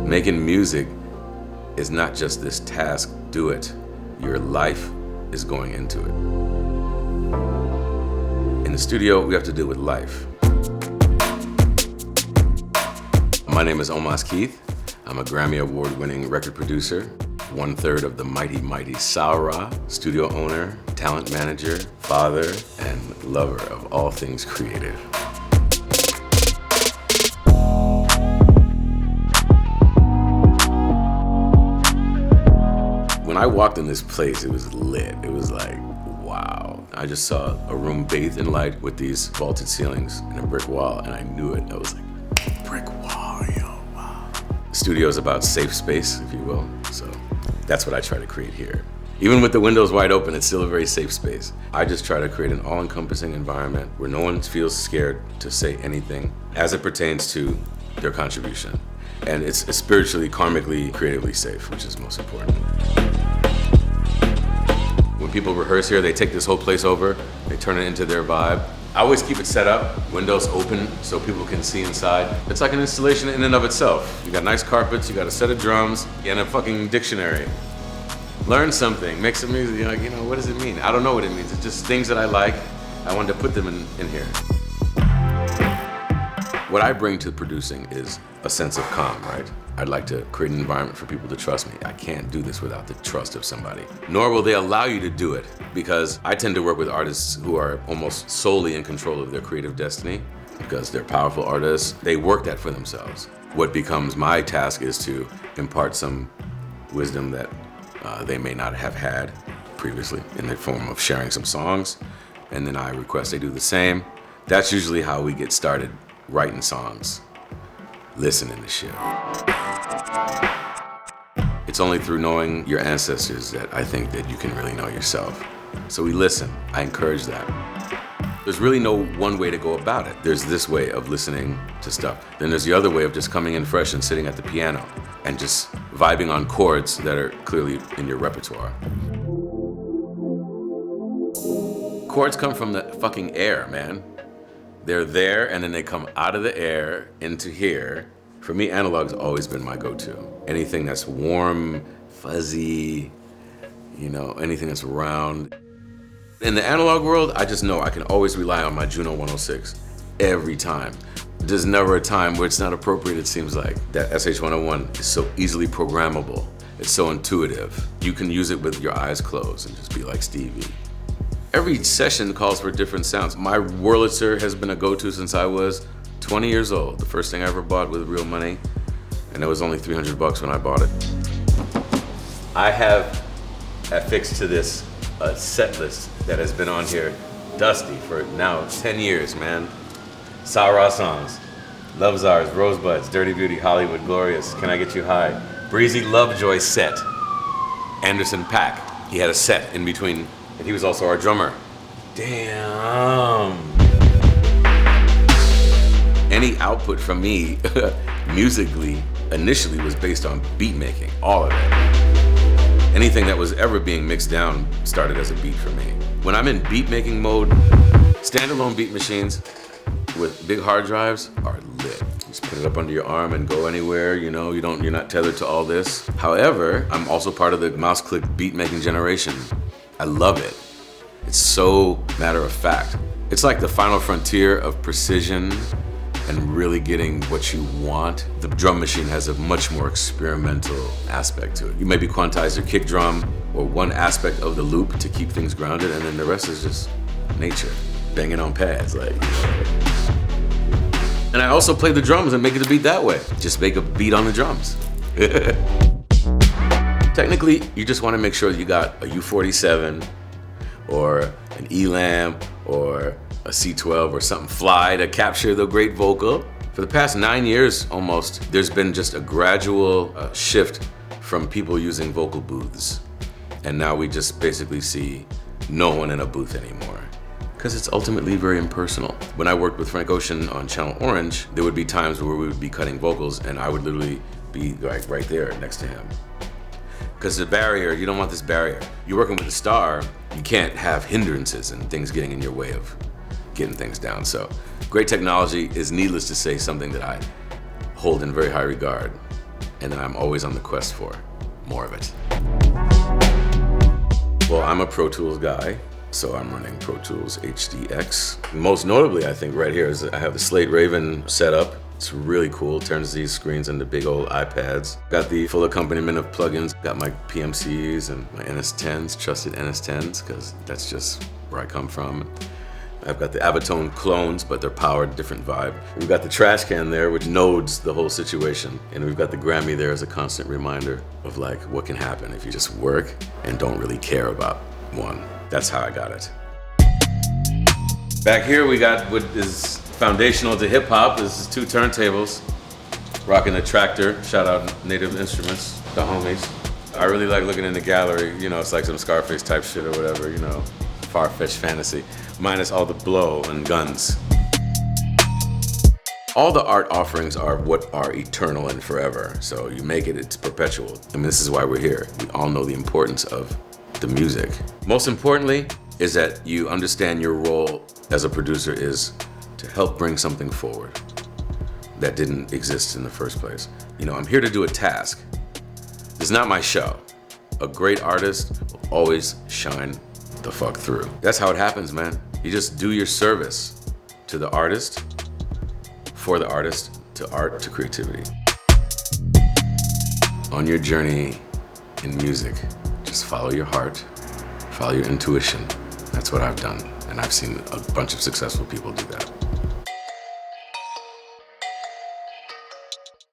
Making music is not just this task, do it. Your life is going into it. In the studio, we have to deal with life. My name is Om'Mas Keith. I'm a Grammy-award winning record producer, 1/3 of the mighty, mighty Saura, studio owner, talent manager, father, and lover of all things creative. When I walked in this place, it was lit. It was like, wow. I just saw a room bathed in light with these vaulted ceilings and a brick wall, and I knew it. I was like, brick wall, yo, wow. The studio is about safe space, if you will, so that's what I try to create here. Even with the windows wide open, it's still a very safe space. I just try to create an all-encompassing environment where no one feels scared to say anything as it pertains to their contribution. And it's spiritually, karmically, creatively safe, which is most important. When people rehearse here, they take this whole place over, they turn it into their vibe. I always keep it set up, windows open so people can see inside. It's like an installation in and of itself. You got nice carpets, you got a set of drums, and a fucking dictionary. Learn something, make some music, you're like, you know, what does it mean? I don't know what it means, it's just things that I like. I wanted to put them in here. What I bring to producing is a sense of calm, right? I'd like to create an environment for people to trust me. I can't do this without the trust of somebody. Nor will they allow you to do it, because I tend to work with artists who are almost solely in control of their creative destiny, because they're powerful artists. They work that for themselves. What becomes my task is to impart some wisdom that they may not have had previously in the form of sharing some songs, and then I request they do the same. That's usually how we get started writing songs, listening to shit. It's only through knowing your ancestors that I think that you can really know yourself. So we listen, I encourage that. There's really no one way to go about it. There's this way of listening to stuff. Then there's the other way of just coming in fresh and sitting at the piano and just vibing on chords that are clearly in your repertoire. Chords come from the fucking air, man. They're there and then they come out of the air into here. For me, analog's always been my go-to. Anything that's warm, fuzzy, you know, anything that's round. In the analog world, I just know I can always rely on my Juno 106 every time. There's never a time where it's not appropriate, it seems like. That SH-101 is so easily programmable. It's so intuitive. You can use it with your eyes closed and just be like Stevie. Every session calls for different sounds. My Wurlitzer has been a go-to since I was 20 years old. The first thing I ever bought with real money, and it was only $300 when I bought it. I have affixed to this a set list that has been on here, dusty, for now 10 years, man. Saura songs, Love's Ours, Rosebuds, Dirty Beauty, Hollywood, Glorious, Can I Get You High, Breezy Lovejoy set, Anderson .Paak. He had a set in between, and he was also our drummer. Damn. Any output from me, musically, initially was based on beat making, all of it. Anything that was ever being mixed down started as a beat for me. When I'm in beat making mode, standalone beat machines with big hard drives are lit. You just put it up under your arm and go anywhere, you know, you're not tethered to all this. However, I'm also part of the mouse click beat making generation. I love it. It's so matter of fact. It's like the final frontier of precision and really getting what you want. The drum machine has a much more experimental aspect to it. You maybe quantize your kick drum or one aspect of the loop to keep things grounded, and then the rest is just nature, banging on pads, like. And I also play the drums and make it a beat that way. Just make a beat on the drums. Technically, you just want to make sure you got a U47 or an ELAM or a C12 or something fly to capture the great vocal. For the past 9 years almost, there's been just a gradual shift from people using vocal booths. And now we just basically see no one in a booth anymore, because it's ultimately very impersonal. When I worked with Frank Ocean on Channel Orange, there would be times where we would be cutting vocals and I would literally be like right there next to him. Because the barrier, you don't want this barrier. You're working with a star, you can't have hindrances and things getting in your way of getting things down. So great technology is, needless to say, something that I hold in very high regard. and then I'm always on the quest for more of it. Well, I'm a Pro Tools guy, so I'm running Pro Tools HDX. Most notably, I think right here is I have the Slate Raven setup. It's really cool, turns these screens into big old iPads. Got the full accompaniment of plugins. Got my PMCs and my NS10s, trusted NS10s, because that's just where I come from. I've got the Avatone clones, but they're powered, different vibe. We've got the trash can there, which nodes the whole situation. And we've got the Grammy there as a constant reminder of like what can happen if you just work and don't really care about one. That's how I got it. Back here we got what is foundational to hip hop. This is 2 turntables, rocking a Tractor. Shout out Native Instruments, the homies. I really like looking in the gallery. You know, it's like some Scarface type shit or whatever, you know, far-fetched fantasy, minus all the blow and guns. All the art offerings are what are eternal and forever. So you make it, it's perpetual. I mean, this is why we're here. We all know the importance of the music. Most importantly is that you understand your role as a producer is to help bring something forward that didn't exist in the first place. You know, I'm here to do a task. It's not my show. A great artist will always shine the fuck through. That's how it happens, man. You just do your service to the artist, for the artist, to art, to creativity. On your journey in music, just follow your heart, follow your intuition. That's what I've done, and I've seen a bunch of successful people do that.